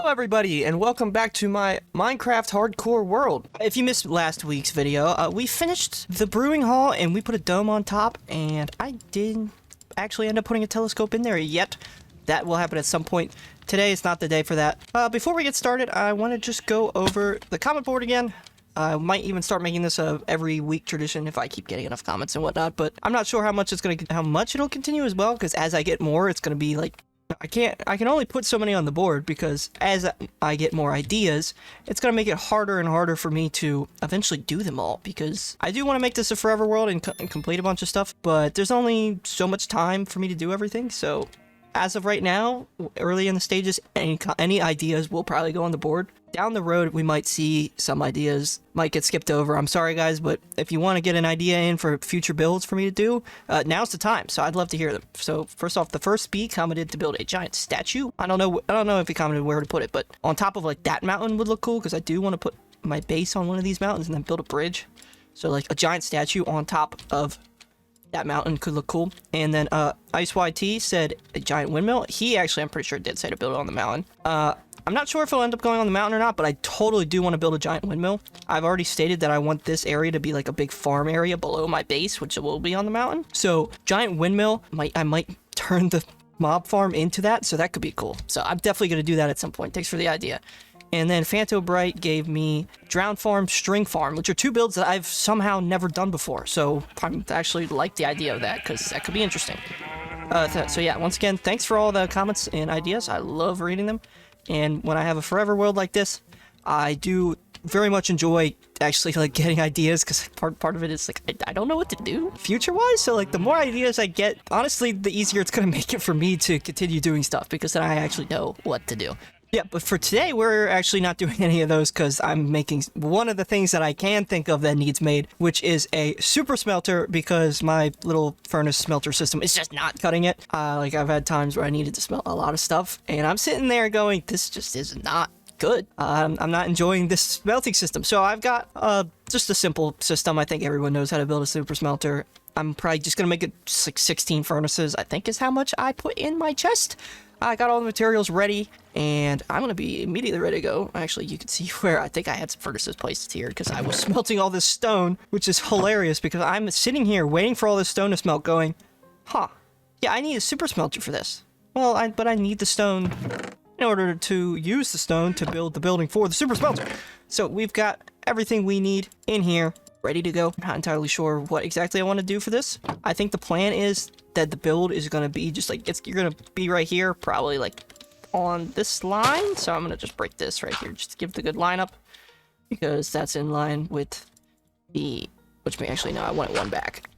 Hello everybody and welcome back to my Minecraft hardcore world. If you missed last week's video, we finished the brewing hall and we put a dome on top, and I didn't actually end up putting a telescope in there yet. That will happen at some point. Today is not the day for that. Before we get started, I want to just go over the comment board again. I might even start making this a every week tradition if I keep getting enough comments and whatnot, but I'm not sure how much it'll continue as well, because as I get more, it's going to be like, I can only put so many on the board, because as I get more ideas, it's going to make it harder and harder for me to eventually do them all, because I do want to make this a forever world and complete a bunch of stuff, but there's only so much time for me to do everything. So as of right now, early in the stages, any ideas will probably go on the board. Down the road, we might see some ideas might get skipped over. I'm sorry guys, but if you want to get an idea in for future builds for me to do, now's the time. So I'd love to hear them. So first off, the first B commented to build a giant statue. I don't know if he commented where to put it, but on top of like that mountain would look cool, because I do want to put my base on one of these mountains and then build a bridge. So like a giant statue on top of that mountain could look cool. And then Ice YT said a giant windmill. He actually, I'm pretty sure, did say to build it on the mountain. I'm not sure if it'll end up going on the mountain or not, but I totally do want to build a giant windmill. I've already stated that I want this area to be like a big farm area below my base, which will be on the mountain. So giant windmill, I might turn the mob farm into that, so that could be cool. So I'm definitely going to do that at some point. Thanks for the idea. And then Phanto Bright gave me Drown Farm, String Farm, which are two builds that I've somehow never done before. So I actually like the idea of that, because that could be interesting. So yeah, once again, thanks for all the comments and ideas. I love reading them. And when I have a forever world like this, I do very much enjoy actually like getting ideas, because part of it is like I don't know what to do future-wise. So like the more ideas I get, honestly, the easier it's going to make it for me to continue doing stuff, because then I actually know what to do. Yeah, but for today, we're actually not doing any of those, because I'm making one of the things that I can think of that needs made, which is a super smelter, because my little furnace smelter system is just not cutting it. Like I've had times where I needed to smelt a lot of stuff, and I'm sitting there going, this just is not good. I'm not enjoying this smelting system. So I've got just a simple system. I think everyone knows how to build a super smelter. I'm probably just going to make it just like 16 furnaces, I think is how much I put in my chest. I got all the materials ready, and I'm going to be immediately ready to go. Actually, you can see where I think I had some furnaces placed here, because I was smelting all this stone, which is hilarious, because I'm sitting here waiting for all this stone to smelt going, yeah, I need a super smelter for this. Well, but I need the stone in order to use the stone to build the building for the super smelter. So we've got everything we need in here, ready to go. I'm not entirely sure what exactly I want to do for this. I think the plan is that the build is going to be just like, you're going to be right here, probably like on this line. So I'm going to just break this right here, just to give the good lineup, because that's in line with the, which may actually, no, I want it one back,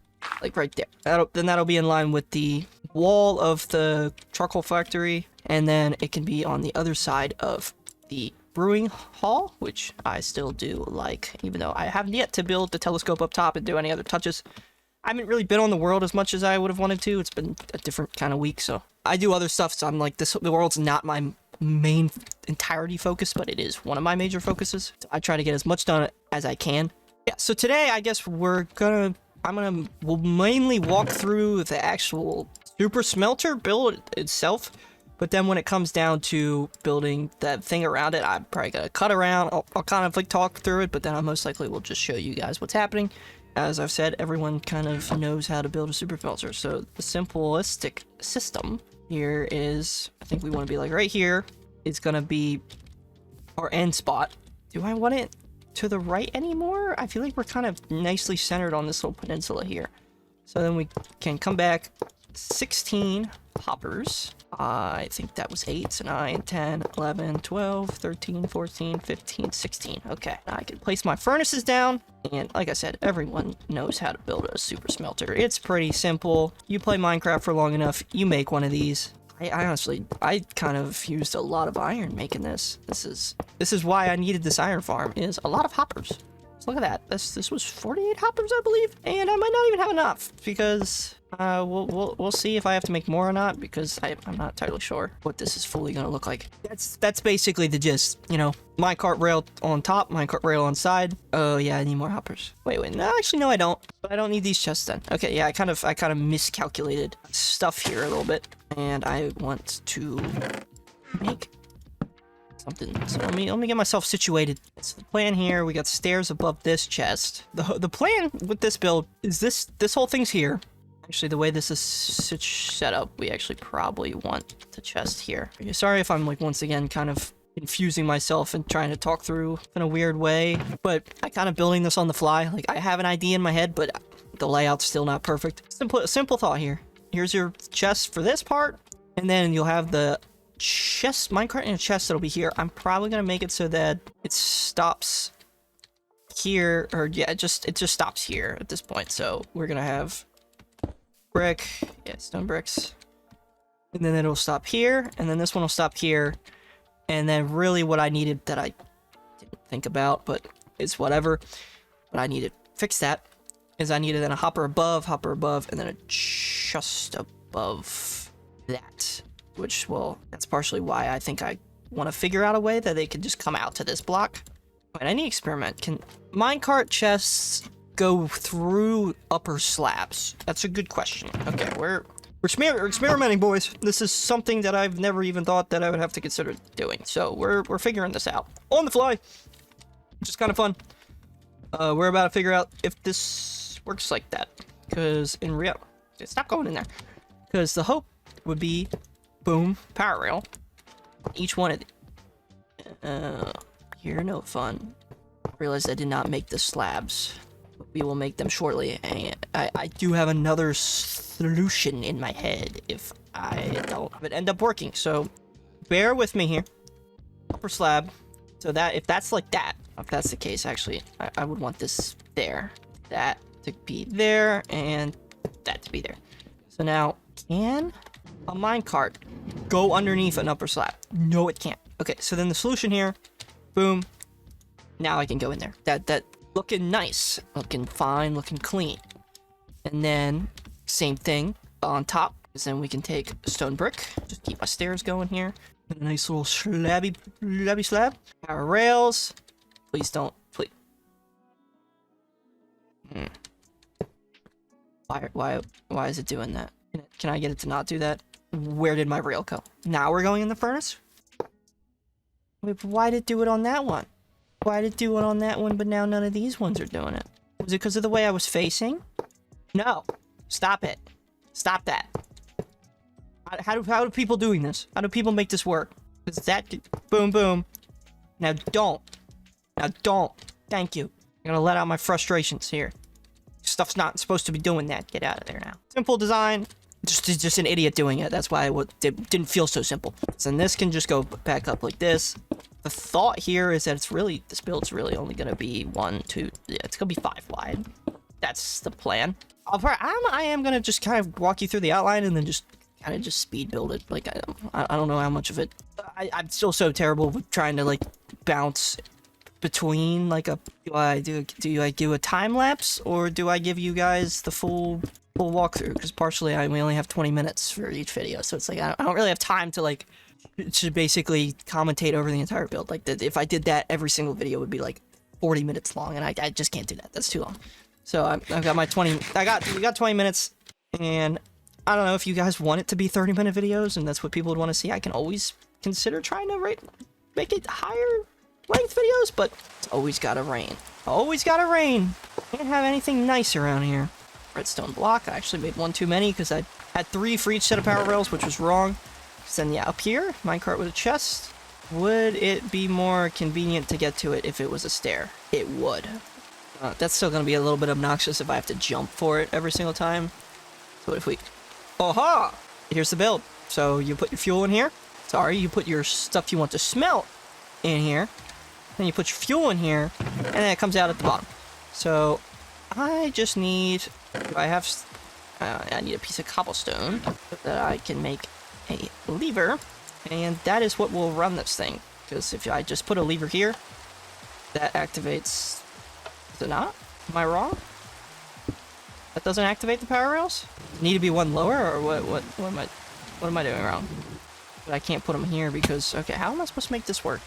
like right there. Then that'll be in line with the wall of the charcoal factory. And then it can be on the other side of the brewing hall, which I still do like, even though I haven't yet to build the telescope up top and do any other touches. I haven't really been on the world as much as I would have wanted to. It's been a different kind of week, so I do other stuff. So I'm like, the world's not my main entirety focus, but it is one of my major focuses. So I try to get as much done as I can. Yeah. So today, I guess we'll mainly walk through the actual super smelter build itself. But then when it comes down to building that thing around it, I'm probably gonna cut around. I'll kind of like talk through it, but then I most likely will just show you guys what's happening. As I've said, everyone kind of knows how to build a super smelter. So the simplistic system here is, I think we want to be like right here. It's gonna be our end spot. Do I want it to the right anymore? I feel like we're kind of nicely centered on this little peninsula here. So then we can come back 16 hoppers. I think that was 8, 9, 10, 11, 12, 13, 14, 15, 16. Okay, I can place my furnaces down. And like I said, everyone knows how to build a super smelter. It's pretty simple. You play Minecraft for long enough, you make one of these. I honestly kind of used a lot of iron making this. This is why I needed this iron farm, is a lot of hoppers. So look at that. This was 48 hoppers, I believe. And I might not even have enough, because we'll see if I have to make more or not, because I'm not entirely sure what this is fully gonna look like. That's basically the gist, you know. Minecart rail on top, minecart rail on side. Oh yeah, I need more hoppers. Wait, no, actually no, I don't. But I don't need these chests then. Okay, yeah, I kind of miscalculated stuff here a little bit, and I want to make something. So let me get myself situated. So the plan here, we got stairs above this chest. The plan with this build is this whole thing's here. Actually, the way this is set up, we actually probably want the chest here. Sorry if I'm like once again kind of confusing myself and trying to talk through in a weird way, but I kind of building this on the fly. Like I have an idea in my head, but the layout's still not perfect. Simple thought here. Here's your chest for this part, and then you'll have the chest, minecart in a chest that'll be here. I'm probably gonna make it so that it stops here, or yeah, it just stops here at this point. So we're gonna have brick, yeah, stone bricks, and then it'll stop here, and then this one will stop here, and then really what I needed that I didn't think about, but it's whatever, but I need to fix that, is I needed then a hopper above, and then a just above that, which, well, that's partially why I think I want to figure out a way that they can just come out to this block. But any experiment, can minecart chests go through upper slabs? That's a good question. Okay, we're experimenting, boys. This is something that I've never even thought that I would have to consider doing. So we're figuring this out on the fly, which is kind of fun. We're about to figure out if this works like that, because in real, stop going in there. Because the hope would be, boom, power rail. Each one of here, no fun. Realized I did not make the slabs. We will make them shortly, and I do have another solution in my head if I don't have it end up working. So bear with me here. Upper slab. So that if that's like that, if that's the case, actually, I would want this there, that to be there, and that to be there. So now, can a minecart go underneath an upper slab? No, it can't. Okay, so then the solution here, boom. Now I can go in there. That looking nice, looking fine, looking clean. And then same thing on top, because then we can take a stone brick. Just keep my stairs going here. A nice little slabby slab. Power rails. Please don't, please. Why is it doing that? Can I get it to not do that? Where did my rail go? Now we're going in the furnace? Wait, why did it do it on that one? Why did it do it on that one, but now none of these ones are doing it? Was it because of the way I was facing? No. Stop it. Stop that. How do people doing this? How do people make this work? Because that... Boom, boom. Now don't. Now don't. Thank you. I'm gonna let out my frustrations here. Stuff's not supposed to be doing that. Get out of there now. Simple design. Just an idiot doing it. That's why it didn't feel so simple. So then this can just go back up like this. The thought here is that this build's really only gonna be 1, 2, yeah, it's gonna be 5 wide. That's the plan. I am gonna just kind of walk you through the outline and then just kind of just speed build it. Like, I don't know how much of it. I'm still so terrible with trying to like bounce between like do I do a time lapse, or do I give you guys the full walkthrough? Because partially we only have 20 minutes for each video, so it's like I don't really have time to like to basically commentate over the entire build. Like if I did that, every single video would be like 40 minutes long, and I just can't do that. That's too long. So I've got my 20. We got 20 minutes, and I don't know if you guys want it to be 30-minute videos, and that's what people would want to see. I can always consider trying to make it higher length videos, but it's always gotta rain. Always gotta rain. Can't have anything nice around here. Redstone block. I actually made one too many because I had 3 for each set of power rails, which was wrong. So then, yeah, up here, minecart with a chest. Would it be more convenient to get to it if it was a stair? It would. That's still going to be a little bit obnoxious if I have to jump for it every single time. So what if we... Aha! Here's the build. So you put your fuel in here. Sorry, you put your stuff you want to smelt in here. Then you put your fuel in here, and then it comes out at the bottom. So I just need... I need a piece of cobblestone so that I can make a lever, and that is what will run this thing. Because if I just put a lever here, that activates... Does it not? Am I wrong? That doesn't activate the power rails? Need to be one lower, or what am I doing wrong? But I can't put them here because... Okay, how am I supposed to make this work?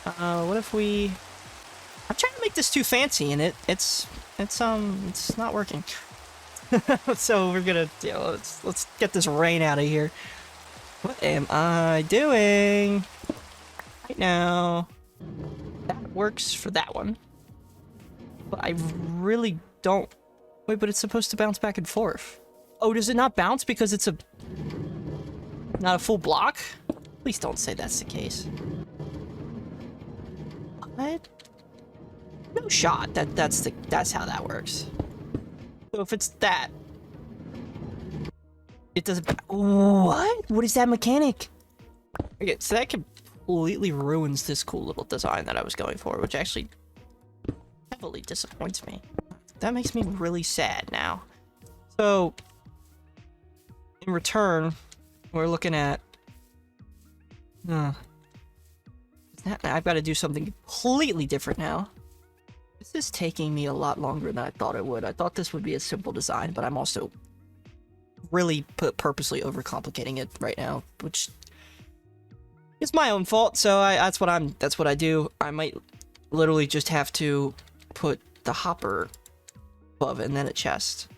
What if we... I'm trying to make this too fancy, and it's not working. So we're gonna, yeah, let's get this rain out of here. What am I doing? Right now, that works for that one. But I really don't... Wait, but it's supposed to bounce back and forth. Oh, does it not bounce because it's not a full block? Please don't say that's the case. What? No shot. That's how that works. So if it's that, it doesn't... What? What is that mechanic? Okay, so that completely ruins this cool little design that I was going for, which actually heavily disappoints me. That makes me really sad now. So, in return, we're looking at... I've got to do something completely different now. This is taking me a lot longer than I thought it would. I thought this would be a simple design, but I'm also really purposely overcomplicating it right now, which is my own fault. So that's what I do. I might literally just have to put the hopper above and then a chest,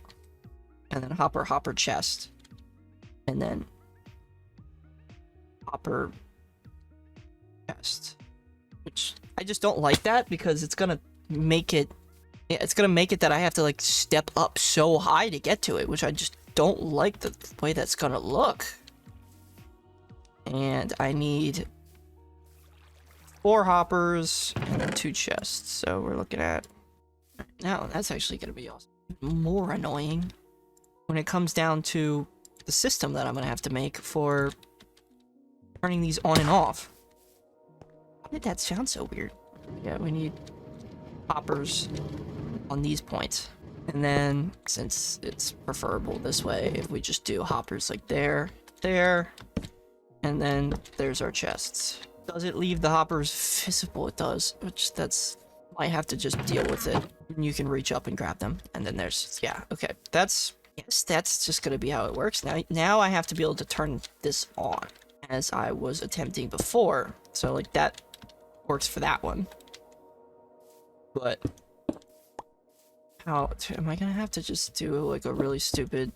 and then hopper chest, and then hopper chest, which I just don't like that because it's gonna make it that I have to like step up so high to get to it, which I just don't like the way that's gonna look. And I need 4 hoppers and 2 chests, so we're looking at... Now that's actually gonna be awesome. More annoying when it comes down to the system that I'm gonna have to make for turning these on and off. Why did that sound so weird? Yeah, we need hoppers on these points. And then, since it's preferable this way, if we just do hoppers like there, and then there's our chests. Does it leave the hoppers visible? It does, which might have to just deal with it. And you can reach up and grab them. And then there's, yeah, okay. That's just gonna be how it works. Now I have to be able to turn this on, as I was attempting before. So, like, that works for that one. But how am I gonna have to just do like a really stupid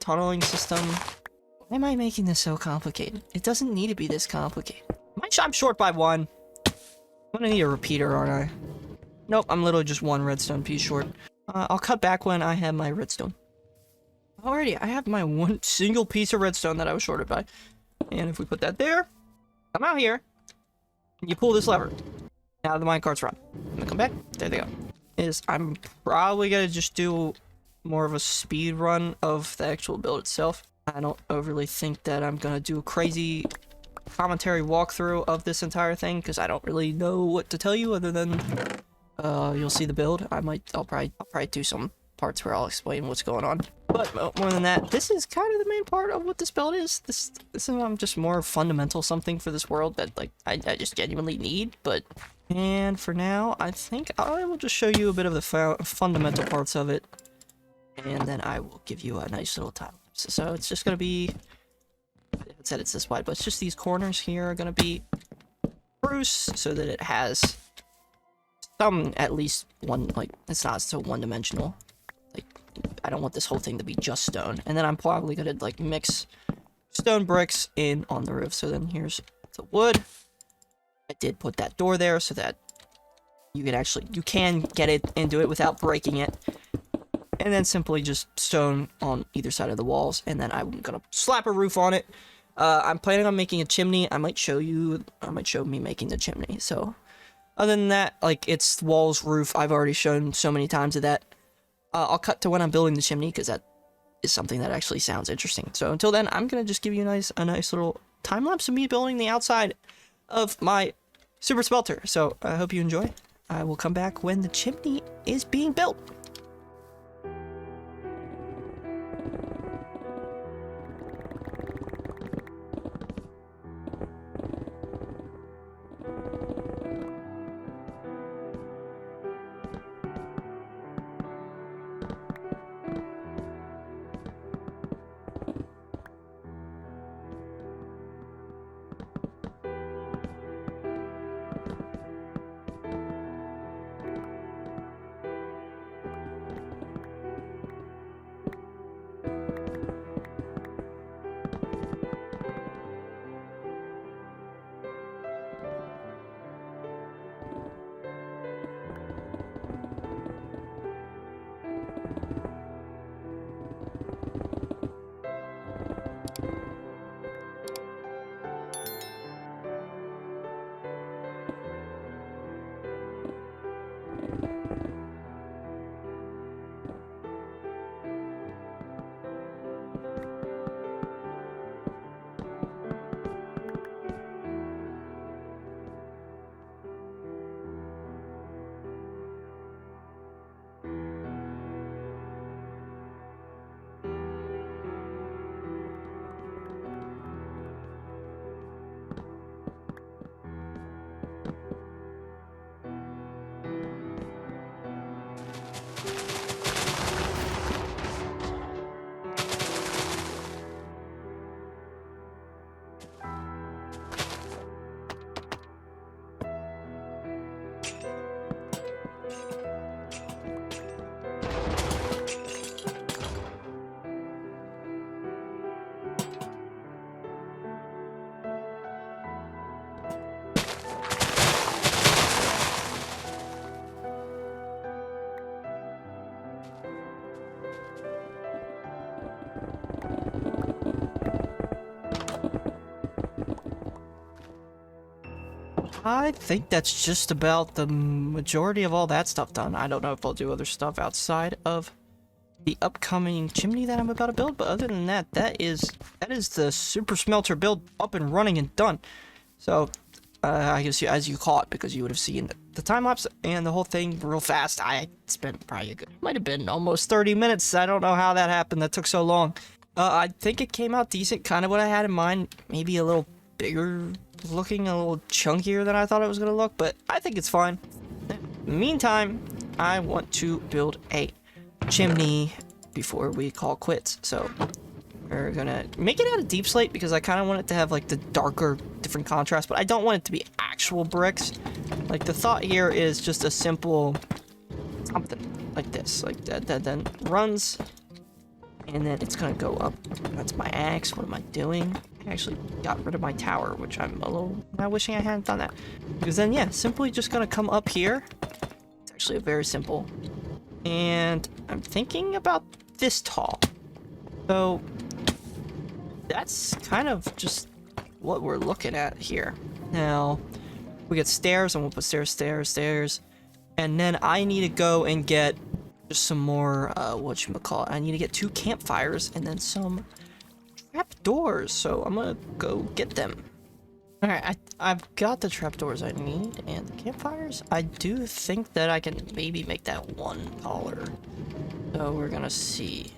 tunneling system? Why am I making this so complicated? It doesn't need to be this complicated. I'm short by 1. I'm gonna need a repeater, aren't I? Nope, I'm literally just 1 redstone piece short. I'll cut back when I have my redstone. Alrighty, I have my 1 single piece of redstone that I was shorted by. And if we put that there, come out here, and you pull this lever. Now the minecart's run. I'm gonna come back. There they go. I'm probably gonna just do more of a speed run of the actual build itself. I don't overly think that I'm gonna do a crazy commentary walkthrough of this entire thing, because I don't really know what to tell you other than you'll see the build. I'll probably do some parts where I'll explain what's going on. But more than that, this is kind of the main part of what this build is. This is just more fundamental something for this world that like I just genuinely need. And for now, I think I will just show you a bit of the fundamental parts of it, and then I will give you a nice little time. So it's just gonna be, it said it's this wide, but it's just these corners here are gonna be spruce so that it has some, at least one, like, it's not so one-dimensional. Like, I don't want this whole thing to be just stone. And then I'm probably gonna like mix stone bricks in on the roof. So then here's the wood. I did put that door there so that you can get it into it without breaking it. And then simply just stone on either side of the walls. And then I'm gonna slap a roof on it. I'm planning on making a chimney. I might show me making the chimney. So other than that, like, it's walls, roof, I've already shown so many times of that. I'll cut to when I'm building the chimney, because that is something that actually sounds interesting. So until then, I'm gonna just give you a nice little time lapse of me building the outside of my super smelter. So I hope you enjoy. I will come back when the chimney is being built. I think that's just about the majority of all that stuff done. I don't know if I'll do other stuff outside of the upcoming chimney that I'm about to build, but other than that, that is the super smelter build up and running and done. So I guess as you caught, because you would have seen the time lapse and the whole thing real fast. I spent probably might have been almost 30 minutes. I don't know how that happened. That took so long. I think it came out decent, kind of what I had in mind. Maybe a little bigger looking, a little chunkier than I thought it was gonna look, but I think it's fine. In the meantime, I want to build a chimney before we call quits. So we're gonna make it out of deep slate because I kind of want it to have like the darker, different contrast, but I don't want it to be actual bricks. Like the thought here is just a simple something like this, like that then runs, and then it's gonna go up. That's my axe. What am I doing? I actually got rid of my tower, which I'm a little not wishing I hadn't done that. Because then, yeah, simply just gonna come up here. It's actually a very simple. And I'm thinking about this tall. So that's kind of just what we're looking at here. Now, we get stairs, and we'll put stairs, stairs, stairs. And then I need to go and get just some more, whatchamacallit. I need to get 2 campfires and then some trapdoors. So I'm gonna go get them. Alright, I've got the trapdoors I need and the campfires. I do think that I can maybe make that one taller. So we're gonna see.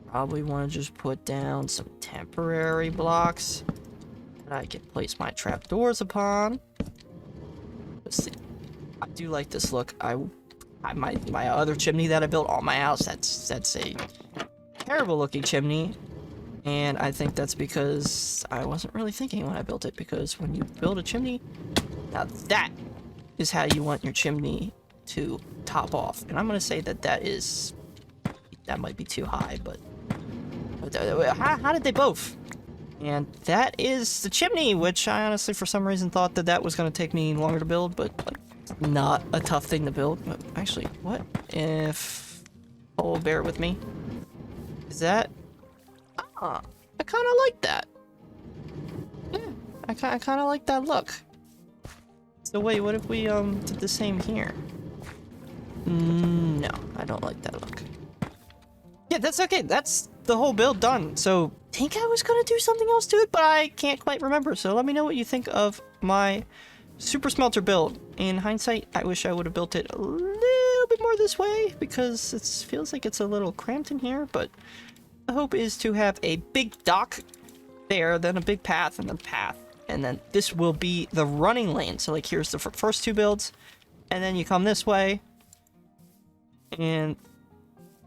Probably want to just put down some temporary blocks that I can place my trapdoors upon. Let's see. I do like this look. My other chimney that I built on my house, that's a terrible looking chimney. And I think that's because I wasn't really thinking when I built it, because when you build a chimney, now that is how you want your chimney to top off. And I'm going to say that might be too high, but how did they both? And that is the chimney, which I honestly, for some reason, thought that was going to take me longer to build, but like, not a tough thing to build. But actually, what if... Oh, bear with me. Is that... I kind of like that. Yeah, I kind of like that look. So wait, what if we did the same here? No, I don't like that look. Yeah, that's okay. That's the whole build done. So I think I was gonna do something else to it, but I can't quite remember. So let me know what you think of my super smelter build. In hindsight, I wish I would have built it a little bit more this way, because it feels like it's a little cramped in here, but the hope is to have a big dock there, then a big path, and then path. And then this will be the running lane. So like here's the first 2 builds, and then you come this way, and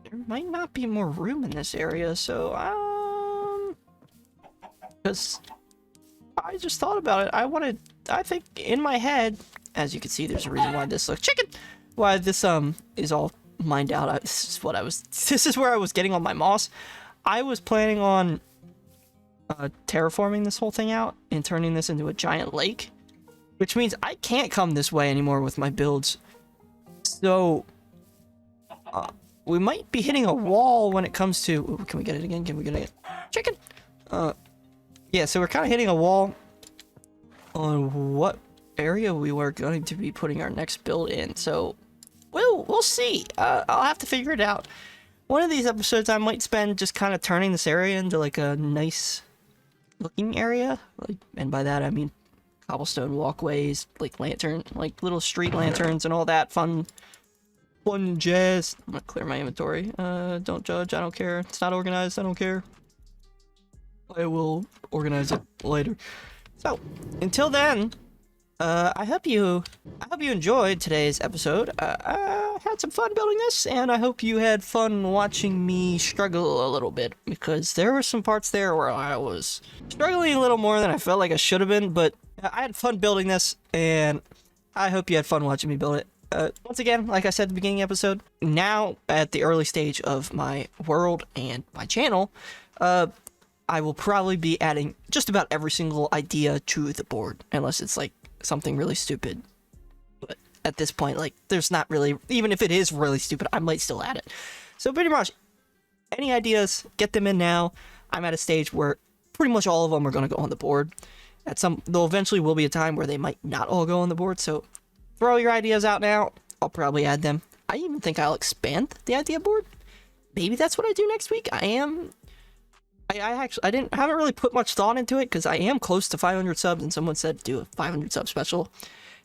there might not be more room in this area. So because I just thought about it, I think in my head, as you can see, there's a reason why this looks why this is all mined out. This is where I was getting all my moss. I was planning on terraforming this whole thing out and turning this into a giant lake, which means I can't come this way anymore with my builds. So we might be hitting a wall when it comes to... Ooh, can we get it again? Can we get it again? Yeah, so we're kind of hitting a wall on what area we were going to be putting our next build in. So we'll see. I'll have to figure it out. One of these episodes I might spend just kind of turning this area into like a nice looking area. And by that I mean cobblestone walkways, like little street lanterns and all that fun jazz. I'm gonna clear my inventory. Don't judge, I don't care. It's not organized, I don't care. I will organize it later. So, until then, I hope you enjoyed today's episode. I had some fun building this, and I hope you had fun watching me struggle a little bit, because there were some parts there where I was struggling a little more than I felt like I should have been, but I had fun building this, and I hope you had fun watching me build it. Once again, like I said at the beginning of the episode, now at the early stage of my world and my channel, I will probably be adding just about every single idea to the board, unless it's like something really stupid. But at this point, like, there's not really, even if it is really stupid, I might still add it. So pretty much any ideas, get them in now. I'm at a stage where pretty much all of them are going to go on the board. There'll eventually will be a time where they might not all go on the board. So throw your ideas out now. I'll probably add them. I even think I'll expand the idea board. Maybe that's what I do next week. I haven't really put much thought into it because I am close to 500 subs, and someone said do a 500 sub special,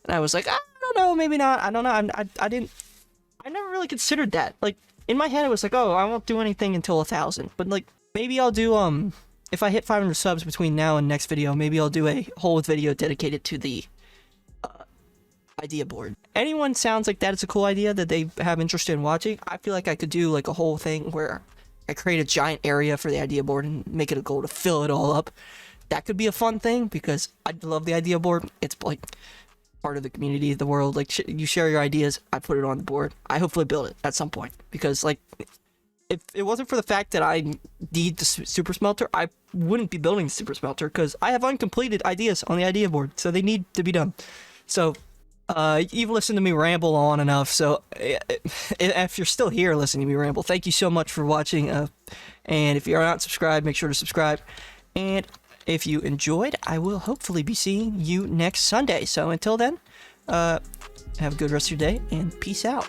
and I was like, I don't know, maybe not. I don't know. I never really considered that. Like in my head, it was like, oh, I won't do anything until 1,000. But like maybe I'll do if I hit 500 subs between now and next video, maybe I'll do a whole video dedicated to the idea board. Anyone sounds like that is a cool idea that they have interest in watching, I feel like I could do like a whole thing where I create a giant area for the idea board and make it a goal to fill it all up. That could be a fun thing because I love the idea board. It's like part of the community of the world. Like you share your ideas, I put it on the board. I hopefully build it at some point because like if it wasn't for the fact that I need the super smelter, I wouldn't be building the super smelter because I have uncompleted ideas on the idea board, so they need to be done. So you've listened to me ramble on enough, so if you're still here listening to me ramble, thank you so much for watching, and if you're not subscribed, make sure to subscribe, and if you enjoyed, I will hopefully be seeing you next Sunday. So until then, have a good rest of your day, and peace out.